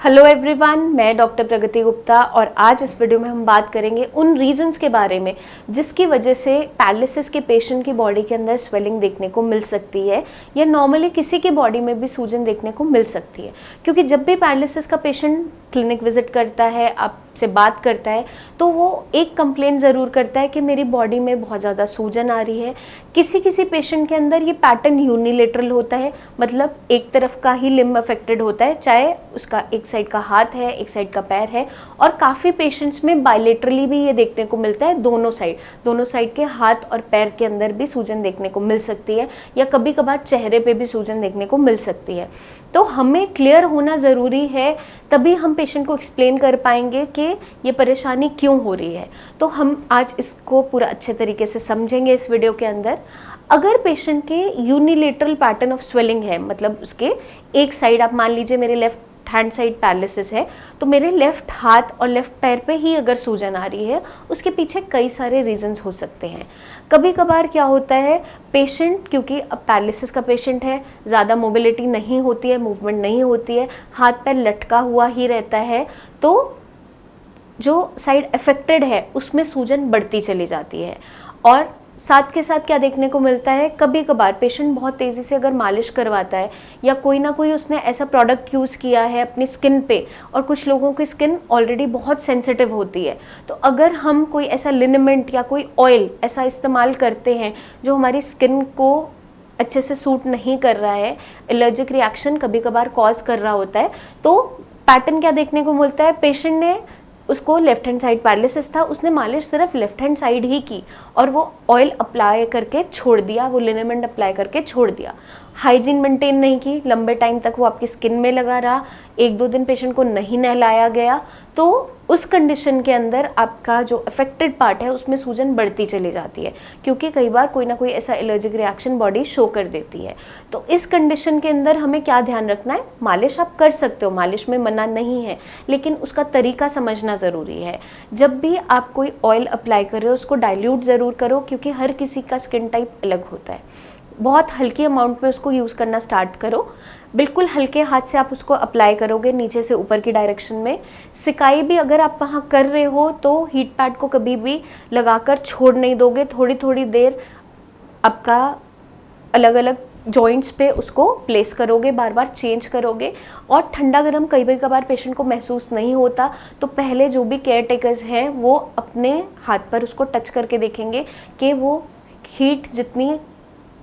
Hello everyone, मैं doctor प्रगति गुप्ता और आज इस वीडियो में हम बात करेंगे उन रीजंस के बारे में जिसकी वजह से पैरालिसिस के पेशेंट की बॉडी के अंदर स्वेलिंग देखने को मिल सकती है या नॉर्मली किसी की बॉडी में भी सूजन देखने को मिल सकती है। क्योंकि जब भी पैरालिसिस का पेशेंट क्लिनिक विजिट करता है, आपसे बात करता है, तो वो एक कंप्लेंट ज़रूर करता है कि मेरी बॉडी में बहुत ज़्यादा सूजन आ रही है। किसी किसी पेशेंट के अंदर ये पैटर्न यूनिलेटरल होता है, मतलब एक तरफ का ही लिम्ब अफेक्टेड होता है, चाहे उसका एक साइड का हाथ है, एक साइड का पैर है। और काफ़ी पेशेंट्स में बायलेटरली भी ये देखने को मिलता है, दोनों साइड के हाथ और पैर के अंदर भी सूजन देखने को मिल सकती है, या कभी कभार चेहरे पे भी सूजन देखने को मिल सकती है। तो हमें क्लियर होना ज़रूरी है, तभी हम पेशेंट को एक्सप्लेन कर पाएंगे कि ये परेशानी क्यों हो रही है। तो हम आज इसको पूरा अच्छे तरीके से समझेंगे इस वीडियो के अंदर। अगर पेशेंट के यूनिलेटरल पैटर्न ऑफ स्वेलिंग है, मतलब उसके एक साइड, आप मान लीजिए मेरे लेफ्ट हैंड साइड पैरालिसिस है, तो मेरे लेफ्ट हाथ और लेफ्ट पैर पे ही अगर सूजन आ रही है, उसके पीछे कई सारे रीजंस हो सकते हैं। कभी कभार क्या होता है, पेशेंट क्योंकि अब पैरालिसिस का पेशेंट है, ज़्यादा मोबिलिटी नहीं होती है, मूवमेंट नहीं होती है, हाथ पैर लटका हुआ ही रहता है, तो जो साइड अफेक्टेड है उसमें सूजन बढ़ती चली जाती है। और साथ के साथ क्या देखने को मिलता है, कभी कभार पेशेंट बहुत तेज़ी से अगर मालिश करवाता है या कोई ना कोई उसने ऐसा प्रोडक्ट यूज़ किया है अपनी स्किन पे, और कुछ लोगों की स्किन ऑलरेडी बहुत सेंसिटिव होती है, तो अगर हम कोई ऐसा लिनेमेंट या कोई ऑयल ऐसा इस्तेमाल करते हैं जो हमारी स्किन को अच्छे से सूट नहीं कर रहा है, एलर्जिक रिएक्शन कभी कभार कॉज कर रहा होता है, तो पैटर्न क्या देखने को मिलता है, पेशेंट ने, उसको लेफ्ट हैंड साइड पैरालिसिस था, उसने मालिश सिर्फ लेफ्ट हैंड साइड ही की और वो ऑयल अप्लाई करके छोड़ दिया, वो लिनेमेंट अप्लाई करके छोड़ दिया, हाइजीन मेंटेन नहीं की, लंबे टाइम तक वो आपकी स्किन में लगा रहा, 1-2 दिन पेशेंट को नहीं नहलाया गया, तो उस कंडीशन के अंदर आपका जो अफेक्टेड पार्ट है उसमें सूजन बढ़ती चली जाती है, क्योंकि कई बार कोई ना कोई ऐसा एलर्जिक रिएक्शन बॉडी शो कर देती है। तो इस कंडीशन के अंदर हमें क्या ध्यान रखना है, मालिश आप कर सकते हो, मालिश में मना नहीं है, लेकिन उसका तरीका समझना ज़रूरी है। जब भी आप कोई ऑयल अप्लाई कर रहे हो उसको डाइल्यूट ज़रूर करो, क्योंकि हर किसी का स्किन टाइप अलग होता है। बहुत हल्की अमाउंट में उसको यूज़ करना स्टार्ट करो, बिल्कुल हल्के हाथ से आप उसको अप्लाई करोगे नीचे से ऊपर की डायरेक्शन में। सिकाई भी अगर आप वहाँ कर रहे हो तो हीट पैड को कभी भी लगाकर छोड़ नहीं दोगे, थोड़ी थोड़ी देर आपका अलग अलग जॉइंट्स पे उसको प्लेस करोगे, बार बार चेंज करोगे। और ठंडा गर्म कई कभार पेशेंट को महसूस नहीं होता, तो पहले जो भी केयर टेकर्स हैं वो अपने हाथ पर उसको टच करके देखेंगे कि वो हीट जितनी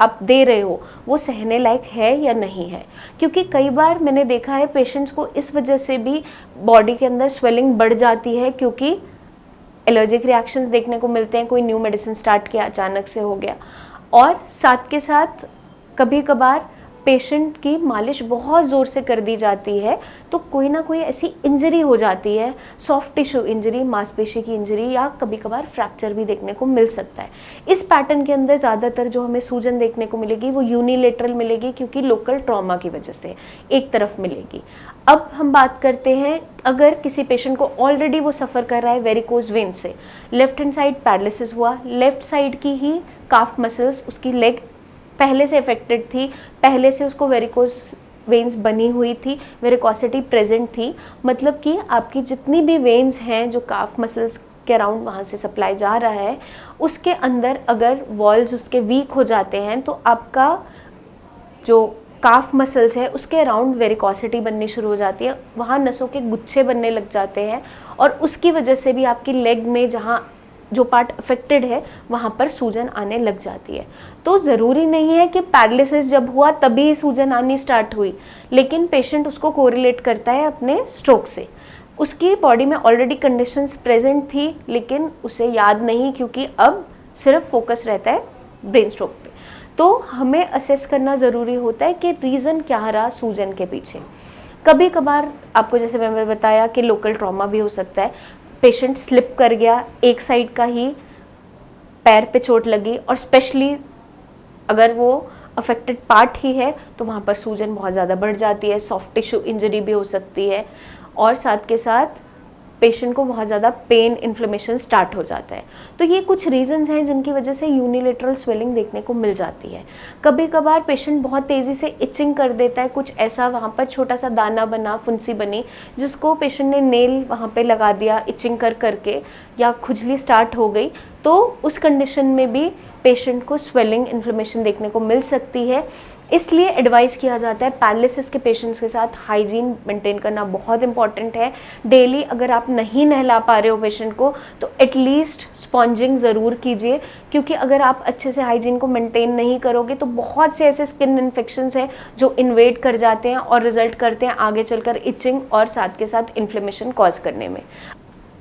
आप दे रहे हो वो सहने लायक है या नहीं है। क्योंकि कई बार मैंने देखा है पेशेंट्स को इस वजह से भी बॉडी के अंदर स्वेलिंग बढ़ जाती है, क्योंकि एलर्जिक रिएक्शंस देखने को मिलते हैं, कोई न्यू मेडिसिन स्टार्ट किया, अचानक से हो गया। और साथ के साथ कभी कभार पेशेंट की मालिश बहुत ज़ोर से कर दी जाती है, तो कोई ना कोई ऐसी इंजरी हो जाती है, सॉफ्ट टिश्यू इंजरी, मांसपेशी की इंजरी, या कभी कभार फ्रैक्चर भी देखने को मिल सकता है। इस पैटर्न के अंदर ज़्यादातर जो हमें सूजन देखने को मिलेगी वो यूनिलेटरल मिलेगी, क्योंकि लोकल ट्रॉमा की वजह से एक तरफ मिलेगी। अब हम बात करते हैं, अगर किसी पेशेंट को ऑलरेडी वो सफ़र कर रहा है वेरिकोज वेन से, लेफ्ट हैंड साइड पैरालिसिस हुआ, लेफ्ट साइड की ही काफ मसल्स, उसकी लेग पहले से अफेक्टेड थी, पहले से उसको वेरिकोज वेन्स बनी हुई थी, वेरिकोसिटी प्रेजेंट थी, मतलब कि आपकी जितनी भी वेन्स हैं जो काफ मसल्स के अराउंड वहाँ से सप्लाई जा रहा है, उसके अंदर अगर वॉल्स उसके वीक हो जाते हैं तो आपका जो काफ मसल्स है उसके अराउंड वेरिकोसिटी बननी शुरू हो जाती है, वहाँ नसों के गुच्छे बनने लग जाते हैं, और उसकी वजह से भी आपकी लेग में जहाँ जो पार्ट अफेक्टेड है वहाँ पर सूजन आने लग जाती है। तो ज़रूरी नहीं है कि पैरालिसिस जब हुआ तभी सूजन आनी स्टार्ट हुई, लेकिन पेशेंट उसको कोरिलेट करता है अपने स्ट्रोक से। उसकी बॉडी में ऑलरेडी कंडीशंस प्रेजेंट थी, लेकिन उसे याद नहीं, क्योंकि अब सिर्फ फोकस रहता है ब्रेन स्ट्रोक पे। तो हमें असेस करना ज़रूरी होता है कि रीज़न क्या रहा सूजन के पीछे। कभी कभार आपको जैसे मैंने बताया कि लोकल ट्रॉमा भी हो सकता है, पेशेंट स्लिप कर गया, एक साइड का ही पैर पे चोट लगी, और स्पेशली अगर वो अफेक्टेड पार्ट ही है तो वहाँ पर सूजन बहुत ज़्यादा बढ़ जाती है, सॉफ्ट टिश्यू इंजरी भी हो सकती है। और साथ के साथ पेशेंट को बहुत ज़्यादा पेन इन्फ्लेमेशन स्टार्ट हो जाता है। तो ये कुछ रीजंस हैं जिनकी वजह से यूनिलेटरल स्वेलिंग देखने को मिल जाती है। कभी कभार पेशेंट बहुत तेज़ी से इचिंग कर देता है, कुछ ऐसा वहाँ पर छोटा सा दाना बना, फुंसी बनी, जिसको पेशेंट ने नेल वहाँ पे लगा दिया इचिंग कर करके, या खुजली स्टार्ट हो गई, तो उस कंडीशन में भी पेशेंट को स्वेलिंग इन्फ्लेमेशन देखने को मिल सकती है। इसलिए एडवाइस किया जाता है पैरालिसिस के पेशेंट्स के साथ हाइजीन मेंटेन करना बहुत इंपॉर्टेंट है। डेली अगर आप नहीं नहला पा रहे हो पेशेंट को तो एटलीस्ट स्पॉन्जिंग ज़रूर कीजिए, क्योंकि अगर आप अच्छे से हाइजीन को मेंटेन नहीं करोगे तो बहुत से ऐसे स्किन इन्फेक्शंस हैं जो इन्वेड कर जाते हैं और रिजल्ट करते हैं आगे चलकर इचिंग और साथ के साथ इन्फ्लेमेशन कॉज करने में।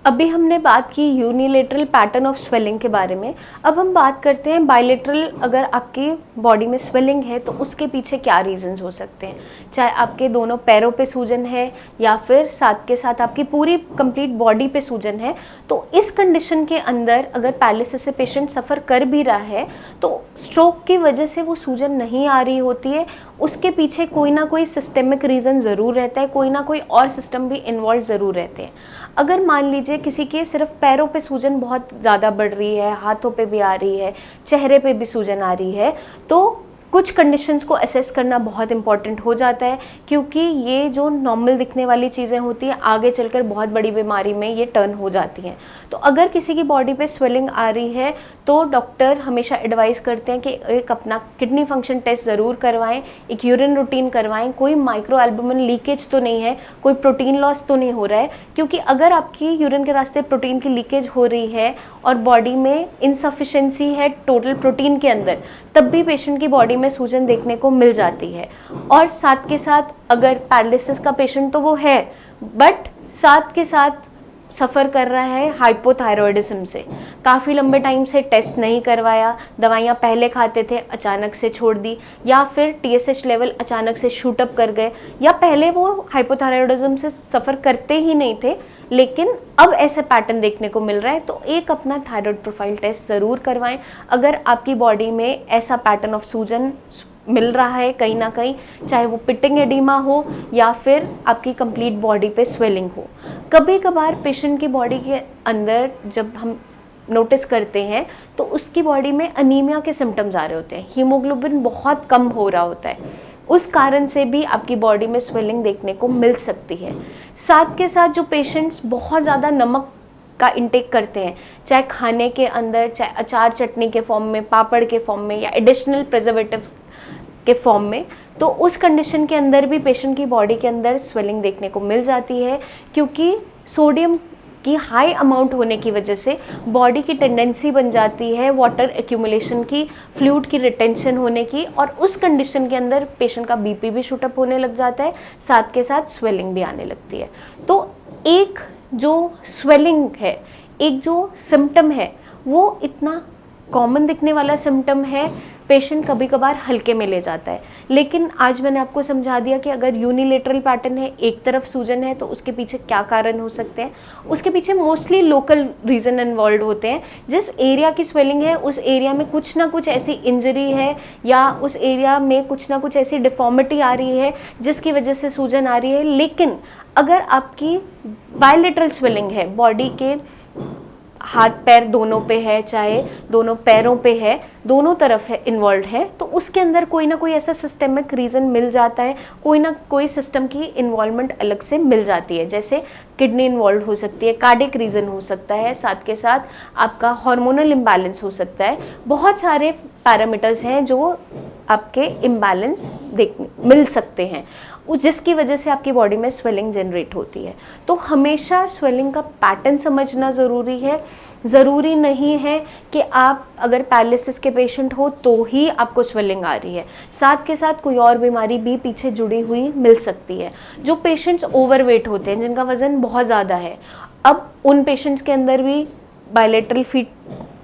अभी हमने बात की यूनिलेटरल पैटर्न ऑफ स्वेलिंग के बारे में। अब हम बात करते हैं बायलेटरल। अगर आपकी बॉडी में स्वेलिंग है तो उसके पीछे क्या रीजंस हो सकते हैं, चाहे आपके दोनों पैरों पे सूजन है या फिर साथ के साथ आपकी पूरी कंप्लीट बॉडी पे सूजन है। तो इस कंडीशन के अंदर अगर पैरालिसिस से पेशेंट सफ़र कर भी रहा है तो स्ट्रोक की वजह से वो सूजन नहीं आ रही होती है, उसके पीछे कोई ना कोई सिस्टेमिक रीज़न ज़रूर रहता है, कोई ना कोई और सिस्टम भी इन्वॉल्व ज़रूर रहते हैं। अगर मान लीजिए किसी के सिर्फ पैरों पे सूजन बहुत ज़्यादा बढ़ रही है, हाथों पे भी आ रही है, चेहरे पे भी सूजन आ रही है, तो कुछ कंडीशंस को असेस करना बहुत इंपॉर्टेंट हो जाता है, क्योंकि ये जो नॉर्मल दिखने वाली चीज़ें होती हैं आगे चलकर बहुत बड़ी बीमारी में ये टर्न हो जाती हैं। तो अगर किसी की बॉडी पे स्वेलिंग आ रही है तो डॉक्टर हमेशा एडवाइस करते हैं कि एक अपना किडनी फंक्शन टेस्ट ज़रूर करवाएं, एक यूरिन रूटीन करवाएं, कोई माइक्रो एल्बुमिन लीकेज तो नहीं है, कोई प्रोटीन लॉस तो नहीं हो रहा है, क्योंकि अगर आपकी यूरिन के रास्ते प्रोटीन की लीकेज हो रही है और बॉडी में इनसफिशेंसी है टोटल प्रोटीन के अंदर, तब भी पेशेंट की बॉडी में सूजन देखने को मिल जाती है। और साथ के साथ अगर पैरालिसिस का पेशेंट तो वो है, बट साथ के साथ सफ़र कर रहा है हाइपोथायरॉयडिज्म से, काफ़ी लंबे टाइम से टेस्ट नहीं करवाया, दवाइयाँ पहले खाते थे अचानक से छोड़ दी, या फिर TSH लेवल अचानक से शूट अप कर गए, या पहले वो हाइपोथायरॉयडिज्म से सफ़र करते ही नहीं थे लेकिन अब ऐसे पैटर्न देखने को मिल रहा है, तो एक अपना थायराइड प्रोफाइल टेस्ट ज़रूर करवाएं। अगर आपकी बॉडी में ऐसा पैटर्न ऑफ सूजन मिल रहा है कहीं ना कहीं, चाहे वो पिटिंग एडिमा हो या फिर आपकी कंप्लीट बॉडी पे स्वेलिंग हो। कभी कभार पेशेंट की बॉडी के अंदर जब हम नोटिस करते हैं तो उसकी बॉडी में अनीमिया के सिम्टम्स आ रहे होते हैं, हीमोग्लोबिन बहुत कम हो रहा होता है, उस कारण से भी आपकी बॉडी में स्वेलिंग देखने को मिल सकती है। साथ के साथ जो पेशेंट्स बहुत ज़्यादा नमक का इंटेक करते हैं, चाहे खाने के अंदर, चाहे अचार चटनी के फॉर्म में, पापड़ के फॉर्म में, या एडिशनल प्रिजर्वेटिव के फॉर्म में, तो उस कंडीशन के अंदर भी पेशेंट की बॉडी के अंदर स्वेलिंग देखने को मिल जाती है, क्योंकि सोडियम की हाई अमाउंट होने की वजह से बॉडी की टेंडेंसी बन जाती है वाटर एक्यूमुलेशन की, फ्लूइड की रिटेंशन होने की, और उस कंडीशन के अंदर पेशेंट का BP भी शूटअप होने लग जाता है, साथ के साथ स्वेलिंग भी आने लगती है। तो एक जो स्वेलिंग है, एक जो सिम्टम है, वो इतना कॉमन दिखने वाला सिम्टम है, पेशेंट कभी कभार हल्के में ले जाता है, लेकिन आज मैंने आपको समझा दिया कि अगर यूनिलेटरल पैटर्न है, एक तरफ सूजन है, तो उसके पीछे क्या कारण हो सकते हैं। उसके पीछे मोस्टली लोकल रीज़न इन्वॉल्व होते हैं। जिस एरिया की स्वेलिंग है उस एरिया में कुछ ना कुछ ऐसी इंजरी है, या उस एरिया में कुछ ना कुछ ऐसी डिफॉर्मिटी आ रही है जिसकी वजह से सूजन आ रही है। लेकिन अगर आपकी बायलेटरल स्वेलिंग है, बॉडी के हाथ पैर दोनों पे है, चाहे दोनों पैरों पे है, दोनों तरफ है इन्वॉल्व है, तो उसके अंदर कोई ना कोई ऐसा सिस्टमिक रीज़न मिल जाता है, कोई ना कोई सिस्टम की इन्वॉल्वमेंट अलग से मिल जाती है। जैसे किडनी इन्वॉल्व हो सकती है, कार्डिक रीज़न हो सकता है, साथ के साथ आपका हार्मोनल इम्बैलेंस हो सकता है। बहुत सारे पैरामीटर्स हैं जो आपके इम्बैलेंस मिल सकते हैं, जिसकी वजह से आपकी बॉडी में स्वेलिंग जनरेट होती है। तो हमेशा स्वेलिंग का पैटर्न समझना ज़रूरी है। ज़रूरी नहीं है कि आप अगर पैरालिसिस के पेशेंट हो तो ही आपको स्वेलिंग आ रही है, साथ के साथ कोई और बीमारी भी पीछे जुड़ी हुई मिल सकती है। जो पेशेंट्स ओवरवेट होते हैं, जिनका वज़न बहुत ज़्यादा है, अब उन पेशेंट्स के अंदर भी बायलेटरल फीट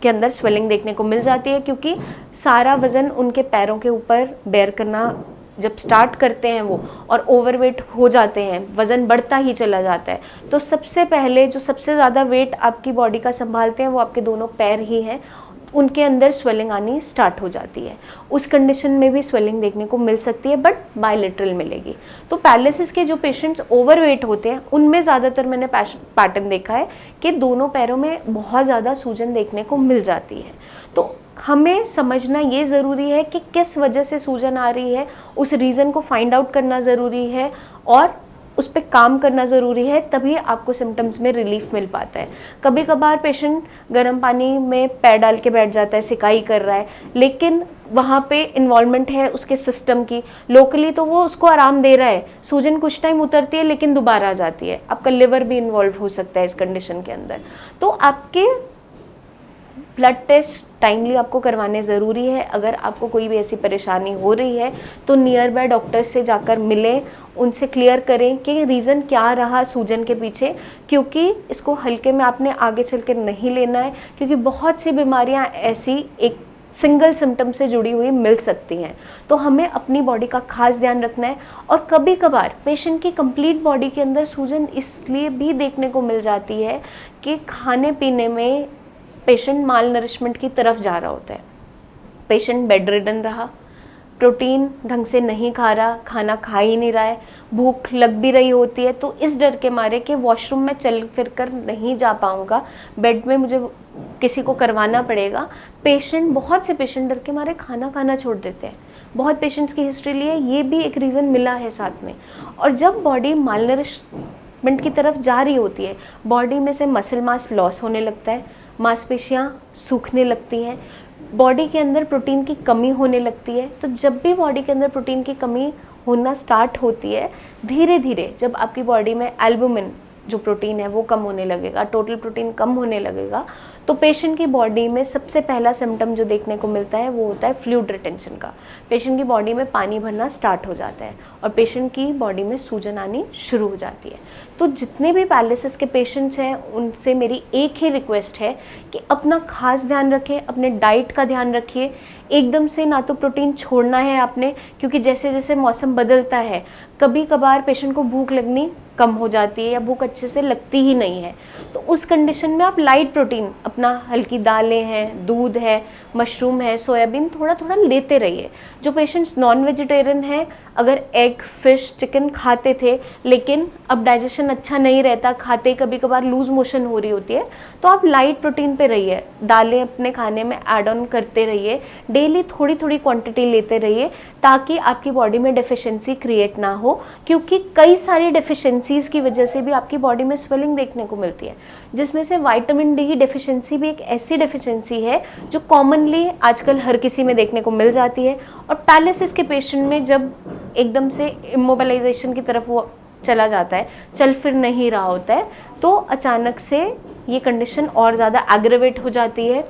के अंदर स्वेलिंग देखने को मिल जाती है, क्योंकि सारा वज़न उनके पैरों के ऊपर बेयर करना जब स्टार्ट करते हैं वो, और ओवरवेट हो जाते हैं, वज़न बढ़ता ही चला जाता है, तो सबसे पहले जो सबसे ज़्यादा वेट आपकी बॉडी का संभालते हैं वो आपके दोनों पैर ही हैं। उनके अंदर स्वेलिंग आनी स्टार्ट हो जाती है। उस कंडीशन में भी स्वेलिंग देखने को मिल सकती है, बट बायलेटरल मिलेगी। तो पैरालिसिस के जो पेशेंट्स ओवरवेट होते हैं उनमें ज़्यादातर मैंने पैटर्न देखा है कि दोनों पैरों में बहुत ज़्यादा सूजन देखने को मिल जाती है। तो हमें समझना ये ज़रूरी है कि किस वजह से सूजन आ रही है, उस रीज़न को फाइंड आउट करना ज़रूरी है और उस पर काम करना ज़रूरी है, तभी आपको सिम्टम्स में रिलीफ मिल पाता है। कभी कभार पेशेंट गर्म पानी में पैर डाल के बैठ जाता है, सिकाई कर रहा है, लेकिन वहाँ पे इन्वॉल्वमेंट है उसके सिस्टम की, लोकली तो वो उसको आराम दे रहा है, सूजन कुछ टाइम उतरती है लेकिन दोबारा आ जाती है। आपका लिवर भी इन्वॉल्व हो सकता है इस कंडीशन के अंदर। तो आपके ब्लड टेस्ट टाइमली आपको करवाने ज़रूरी है। अगर आपको कोई भी ऐसी परेशानी हो रही है तो नियर बाय डॉक्टर से जाकर मिलें, उनसे क्लियर करें कि रीज़न क्या रहा सूजन के पीछे, क्योंकि इसको हल्के में आपने आगे चल कर नहीं लेना है, क्योंकि बहुत सी बीमारियां ऐसी एक सिंगल सिम्टम से जुड़ी हुई मिल सकती हैं। तो हमें अपनी बॉडी का खास ध्यान रखना है। और कभी कभार पेशेंट की कंप्लीट बॉडी के अंदर सूजन इसलिए भी देखने को मिल जाती है कि खाने पीने में पेशेंट माल नरिशमेंट की तरफ जा रहा होता है, पेशेंट बेड रिडन रहा, प्रोटीन ढंग से नहीं खा रहा, खाना खा ही नहीं रहा है, भूख लग भी रही होती है, तो इस डर के मारे कि वॉशरूम में चल फिर कर नहीं जा पाऊँगा, बेड में मुझे किसी को करवाना पड़ेगा, बहुत से पेशेंट डर के मारे खाना खाना छोड़ देते हैं। बहुत पेशेंट्स की हिस्ट्री लिए ये भी एक रीज़न मिला है साथ में। और जब बॉडी माल नरिशमेंट की तरफ जा रही होती है, बॉडी में से मसल मास लॉस होने लगता है, मांसपेशियाँ सूखने लगती हैं, बॉडी के अंदर प्रोटीन की कमी होने लगती है। तो जब भी बॉडी के अंदर प्रोटीन की कमी होना स्टार्ट होती है, धीरे धीरे जब आपकी बॉडी में एल्बुमिन जो प्रोटीन है वो कम होने लगेगा, टोटल प्रोटीन कम होने लगेगा, तो पेशेंट की बॉडी में सबसे पहला सिम्टम जो देखने को मिलता है वो होता है फ्लूइड रिटेंशन का। पेशेंट की बॉडी में पानी भरना स्टार्ट हो जाता है और पेशेंट की बॉडी में सूजन आनी शुरू हो जाती है। तो जितने भी पैरालिसिस के पेशेंट्स हैं उनसे मेरी एक ही रिक्वेस्ट है कि अपना खास ध्यान रखें, अपने डाइट का ध्यान रखिए। एकदम से ना तो प्रोटीन छोड़ना है आपने, क्योंकि जैसे जैसे मौसम बदलता है कभी कभार पेशेंट को भूख लगनी कम हो जाती है या भूख अच्छे से लगती ही नहीं है। तो उस कंडीशन में आप लाइट प्रोटीन अपना हल्की दालें हैं, दूध है, मशरूम है, सोयाबीन थोड़ा थोड़ा लेते रहिए। जो पेशेंट्स नॉन वेजिटेरियन हैं, अगर एग, फिश, चिकन खाते थे लेकिन अब डाइजेशन अच्छा नहीं रहता, खाते कभी कभार लूज मोशन हो रही होती है, तो आप लाइट प्रोटीन पे रहिए, दालें अपने खाने में ऐड ऑन करते रहिए, डेली थोड़ी थोड़ी क्वांटिटी लेते रहिए, ताकि आपकी बॉडी में डेफिशिएंसी क्रिएट ना हो। क्योंकि कई सारी डेफिशिएंसीज की वजह से भी आपकी बॉडी में स्वेलिंग देखने को मिलती है, जिसमें से विटामिन डी डेफिशिएंसी भी एक ऐसी डेफिशिएंसी है जो कॉमनली आजकल हर किसी में देखने को मिल जाती है। और पैरालिसिस के पेशेंट में जब एकदम से इमोबिलाइजेशन की तरफ वो चला जाता है, चल फिर नहीं रहा होता है, तो अचानक से ये कंडीशन और ज़्यादा एग्रेवेट हो जाती है।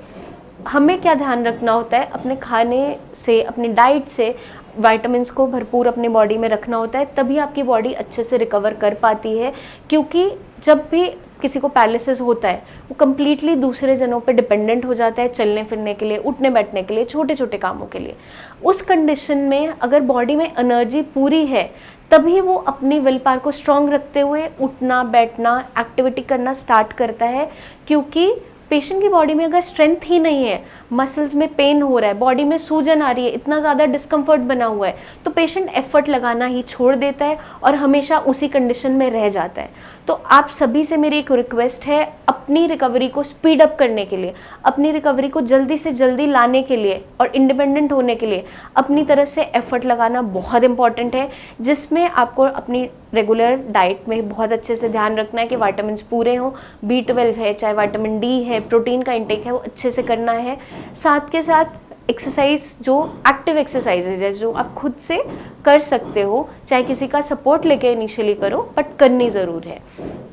हमें क्या ध्यान रखना होता है, अपने खाने से, अपनी डाइट से विटामिन्स को भरपूर अपनी बॉडी में रखना होता है, तभी आपकी बॉडी अच्छे से रिकवर कर पाती है। क्योंकि जब भी किसी को पैरालिसिस होता है वो कम्प्लीटली दूसरे जनों पे डिपेंडेंट हो जाता है, चलने फिरने के लिए, उठने बैठने के लिए, छोटे छोटे कामों के लिए। उस कंडीशन में अगर बॉडी में एनर्जी पूरी है तभी वो अपनी विल पावर को स्ट्रॉन्ग रखते हुए उठना बैठना एक्टिविटी करना स्टार्ट करता है। क्योंकि पेशेंट की बॉडी में अगर स्ट्रेंथ ही नहीं है, मसल्स में पेन हो रहा है, बॉडी में सूजन आ रही है, इतना ज़्यादा डिस्कम्फर्ट बना हुआ है, तो पेशेंट एफर्ट लगाना ही छोड़ देता है और हमेशा उसी कंडीशन में रह जाता है। तो आप सभी से मेरी एक रिक्वेस्ट है, अपनी रिकवरी को स्पीड अप करने के लिए, अपनी रिकवरी को जल्दी से जल्दी लाने के लिए और इंडिपेंडेंट होने के लिए अपनी तरफ से एफर्ट लगाना बहुत इंपॉर्टेंट है, जिसमें आपको अपनी रेगुलर डाइट में बहुत अच्छे से ध्यान रखना है कि विटामिन्स पूरे हों, B12 है, चाहे विटामिन डी है, प्रोटीन का इंटेक है, वो अच्छे से करना है। साथ के साथ एक्सरसाइज, जो एक्टिव एक्सरसाइजेज है जो आप खुद से कर सकते हो, चाहे किसी का सपोर्ट लेके इनिशियली करो, बट करनी ज़रूर है।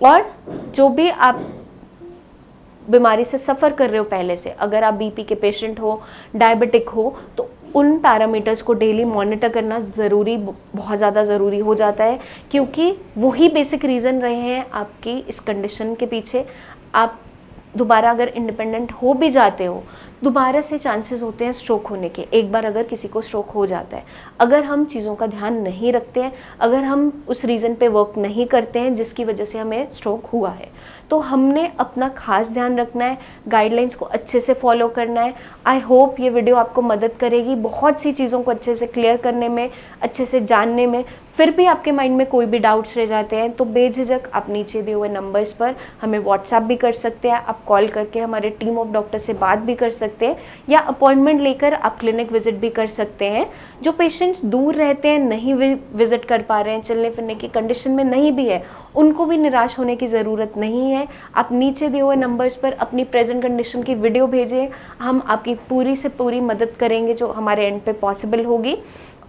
और जो भी आप बीमारी से सफ़र कर रहे हो पहले से, अगर आप बीपी के पेशेंट हो, डायबिटिक हो, तो उन पैरामीटर्स को डेली मॉनिटर करना ज़रूरी, बहुत ज़्यादा ज़रूरी हो जाता है, क्योंकि वही बेसिक रीज़न रहे हैं आपकी इस कंडीशन के पीछे। आप दोबारा अगर इंडिपेंडेंट हो भी जाते हो दोबारा से चांसेस होते हैं स्ट्रोक होने के, एक बार अगर किसी को स्ट्रोक हो जाता है। अगर हम चीज़ों का ध्यान नहीं रखते हैं, अगर हम उस रीज़न पे वर्क नहीं करते हैं जिसकी वजह से हमें स्ट्रोक हुआ है, तो हमने अपना खास ध्यान रखना है, गाइडलाइंस को अच्छे से फॉलो करना है। आई होप ये वीडियो आपको मदद करेगी बहुत सी चीज़ों को अच्छे से क्लियर करने में, अच्छे से जानने में। फिर भी आपके माइंड में कोई भी डाउट्स रह जाते हैं तो बेझिझक आप नीचे दिए हुए नंबर्स पर हमें व्हाट्सएप भी कर सकते हैं, आप कॉल करके हमारे टीम ऑफ डॉक्टर से बात भी कर सकते हैं, या अपॉइंटमेंट लेकर आप क्लिनिक विजिट भी कर सकते हैं। जो पेशेंट्स दूर रहते हैं, नहीं विजिट कर पा रहे हैं, चलने फिरने की कंडीशन में नहीं भी है, उनको भी निराश होने की ज़रूरत नहीं है। आप नीचे दिए हुए नंबर्स पर अपनी प्रेजेंट कंडीशन की वीडियो भेजें, हम आपकी पूरी से पूरी मदद करेंगे जो हमारे एंड पे पॉसिबल होगी,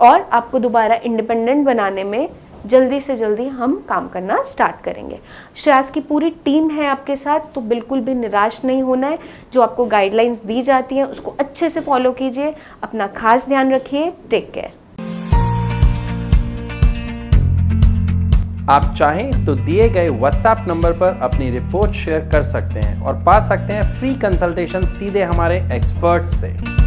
और आपको दोबारा इंडिपेंडेंट बनाने में जल्दी से जल्दी हम काम करना स्टार्ट करेंगे। श्रेयस की पूरी टीम है आपके साथ, तो बिल्कुल भी निराश नहीं होना है। जो आपको गाइडलाइंस दी जाती हैं उसको अच्छे से फॉलो कीजिए, अपना खास ध्यान रखिए। Take care. आप चाहें तो दिए गए व्हाट्सएप नंबर पर अपनी रिपोर्ट शेयर कर सकते हैं और पा सकते हैं फ्री कंसल्टेशन सीधे हमारे एक्सपर्ट से।